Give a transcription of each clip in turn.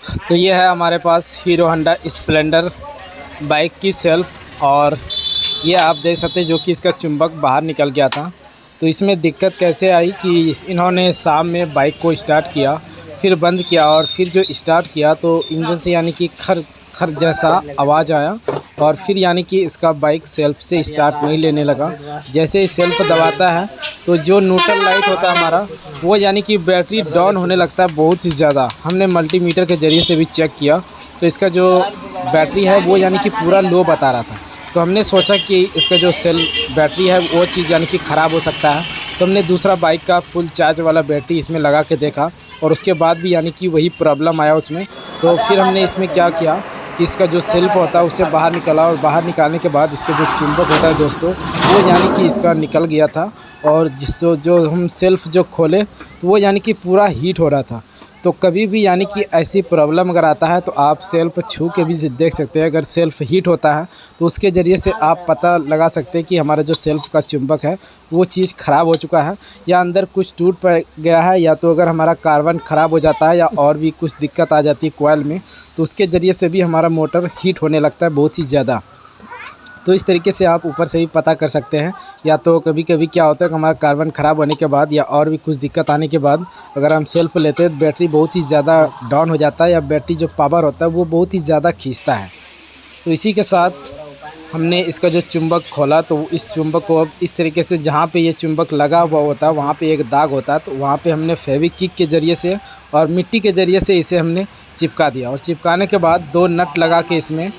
तो ये है हमारे पास हीरो होंडा स्प्लेंडर बाइक की सेल्फ़, और ये आप देख सकते हैं जो कि इसका चुंबक बाहर निकल गया था। तो इसमें दिक्कत कैसे आई कि इन्होंने शाम में बाइक को स्टार्ट किया, फिर बंद किया, और फिर जो स्टार्ट किया तो इंजन से यानी कि खर खर जैसा आवाज़ आया, और फिर यानी कि इसका बाइक सेल्फ से स्टार्ट नहीं लेने लगा। जैसे ही सेल्फ दबाता है तो जो न्यूट्रल लाइट होता है हमारा, वो यानी कि बैटरी डाउन होने लगता है बहुत ही ज़्यादा। हमने मल्टीमीटर के ज़रिए से भी चेक किया तो इसका जो बैटरी है वो यानी कि पूरा लो बता रहा था। तो हमने सोचा कि इसका जो सेल बैटरी है वो चीज़ यानी कि ख़राब हो सकता है। तो हमने दूसरा बाइक का फुल चार्ज वाला बैटरी इसमें लगा के देखा, और उसके बाद भी यानी कि वही प्रॉब्लम आया उसमें। तो फिर हमने इसमें क्या किया कि इसका जो सेल्फ होता है उसे बाहर निकाला, और बाहर निकालने के बाद इसके जो चुंबक होता है दोस्तों, वो यानी कि इसका निकल गया था। और जो हम सेल्फ जो खोले तो वो यानी कि पूरा हीट हो रहा था। तो कभी भी यानी कि ऐसी प्रॉब्लम अगर आता है तो आप सेल्फ छू के भी देख सकते हैं। अगर सेल्फ हीट होता है तो उसके ज़रिए से आप पता लगा सकते हैं कि हमारा जो सेल्फ का चुंबक है वो चीज़ ख़राब हो चुका है, या अंदर कुछ टूट पड़ गया है, या तो अगर हमारा कार्बन ख़राब हो जाता है, या और भी कुछ दिक्कत आ जाती है कोयल में, तो उसके ज़रिए से भी हमारा मोटर हीट होने लगता है बहुत ही ज़्यादा। तो इस तरीके से आप ऊपर से भी पता कर सकते हैं। या तो कभी कभी क्या होता है कि हमारा कार्बन ख़राब होने के बाद या और भी कुछ दिक्कत आने के बाद अगर हम सेल्फ लेते हैं तो बैटरी बहुत ही ज़्यादा डाउन हो जाता है, या बैटरी जो पावर होता है वो बहुत ही ज़्यादा खींचता है। तो इसी के साथ हमने इसका जो चुंबक खोला, तो इस चुंबक को अब इस तरीके से जहाँ पे ये चुंबक लगा हुआ होता है वहाँ पे एक दाग होता है, तो वहाँ पे हमने फेविक्विक के ज़रिए से और मिट्टी के ज़रिए से इसे हमने चिपका दिया। और चिपकाने के बाद 2 नट लगा के इसमें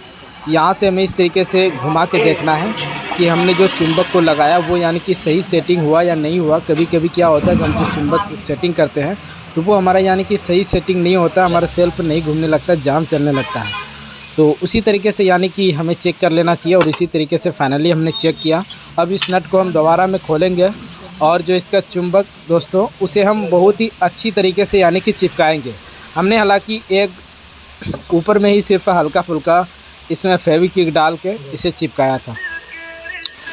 यहाँ से हमें इस तरीके से घुमा के देखना है कि हमने जो चुंबक को लगाया वो यानी कि सही सेटिंग हुआ या नहीं हुआ। कभी कभी क्या होता है कि हम जो चुंबक सेटिंग करते हैं तो वो हमारा यानी कि सही सेटिंग नहीं होता, हमारा सेल्फ नहीं घूमने लगता, जाम चलने लगता है। तो उसी तरीके से यानी कि हमें चेक कर लेना चाहिए, और इसी तरीके से फाइनली हमने चेक किया। अब इस नट को हम दोबारा में खोलेंगे, और जो इसका चुंबक दोस्तों उसे हम बहुत ही अच्छी तरीके से यानी कि चिपकाएँगे। हमने हालाँकि एक ऊपर में ही सिर्फ हल्का फुल्का इसमें फेविक्विक डाल के इसे चिपकाया था।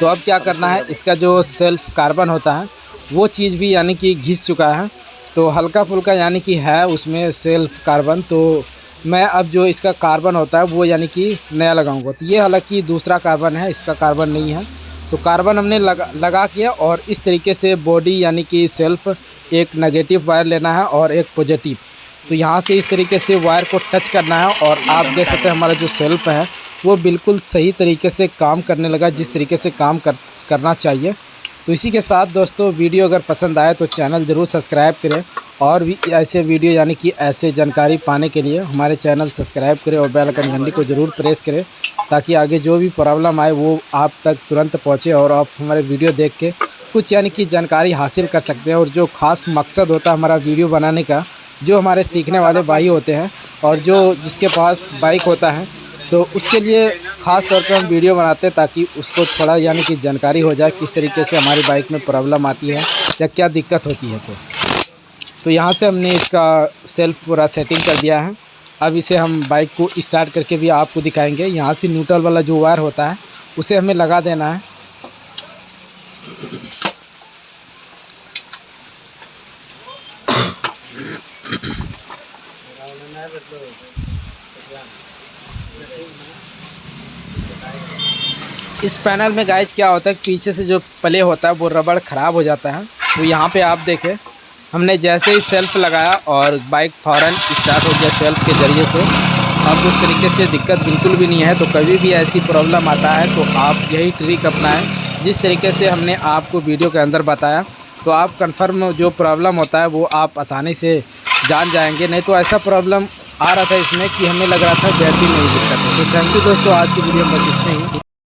तो अब क्या करना है, इसका जो सेल्फ कार्बन होता है वो चीज़ भी यानी कि घिस चुका है, तो हल्का फुल्का यानी कि है उसमें सेल्फ कार्बन। तो मैं अब जो इसका कार्बन होता है वो यानी कि नया लगाऊंगा। तो ये हालांकि दूसरा कार्बन है, इसका कार्बन नहीं है। तो कार्बन हमने लगा किया, और इस तरीके से बॉडी यानी कि सेल्फ एक नेगेटिव वायर लेना है और एक पॉजिटिव। तो यहाँ से इस तरीके से वायर को टच करना है, और आप देख सकते हैं हमारा जो सेल्फ है वो बिल्कुल सही तरीके से काम करने लगा, जिस तरीके से काम करना चाहिए। तो इसी के साथ दोस्तों वीडियो अगर पसंद आए तो चैनल ज़रूर सब्सक्राइब करें, और भी ऐसे वीडियो यानी कि ऐसे जानकारी पाने के लिए हमारे चैनल सब्सक्राइब करें और बेल आइकन घंटी को ज़रूर प्रेस करें, ताकि आगे जो भी प्रॉब्लम आए वो आप तक तुरंत पहुँचे और आप हमारे वीडियो देख के कुछ यानी कि जानकारी हासिल कर सकते हैं। और जो ख़ास मकसद होता है हमारा वीडियो बनाने का, जो हमारे सीखने वाले भाई होते हैं और जो जिसके पास बाइक होता है, तो उसके लिए ख़ास तौर पे हम वीडियो बनाते हैं ताकि उसको थोड़ा यानी कि जानकारी हो जाए किस तरीके से हमारी बाइक में प्रॉब्लम आती है या क्या दिक्कत होती है। तो यहाँ से हमने इसका सेल्फ पूरा सेटिंग कर दिया है। अब इसे हम बाइक को स्टार्ट करके भी आपको दिखाएंगे। यहाँ से न्यूट्रल वाला जो वायर होता है उसे हमें लगा देना है। इस पैनल में गाइज क्या होता है, पीछे से जो प्ले होता है वो रबड़ ख़राब हो जाता है। तो यहाँ पे आप देखें, हमने जैसे ही सेल्फ लगाया और बाइक फ़ौरन स्टार्ट हो गया सेल्फ के ज़रिए से। अब उस तरीके से दिक्कत बिल्कुल भी नहीं है। तो कभी भी ऐसी प्रॉब्लम आता है तो आप यही ट्रिक अपनाएं जिस तरीके से हमने आपको वीडियो के अंदर बताया। तो आप कंफर्म जो प्रॉब्लम होता है वो आप आसानी से जान जाएंगे। नहीं तो ऐसा प्रॉब्लम आ रहा था इसमें कि हमें लग रहा था बैटरी में ही दिक्कत है। तो थैंक यू दोस्तों, आज की वीडियो में बस इतने ही।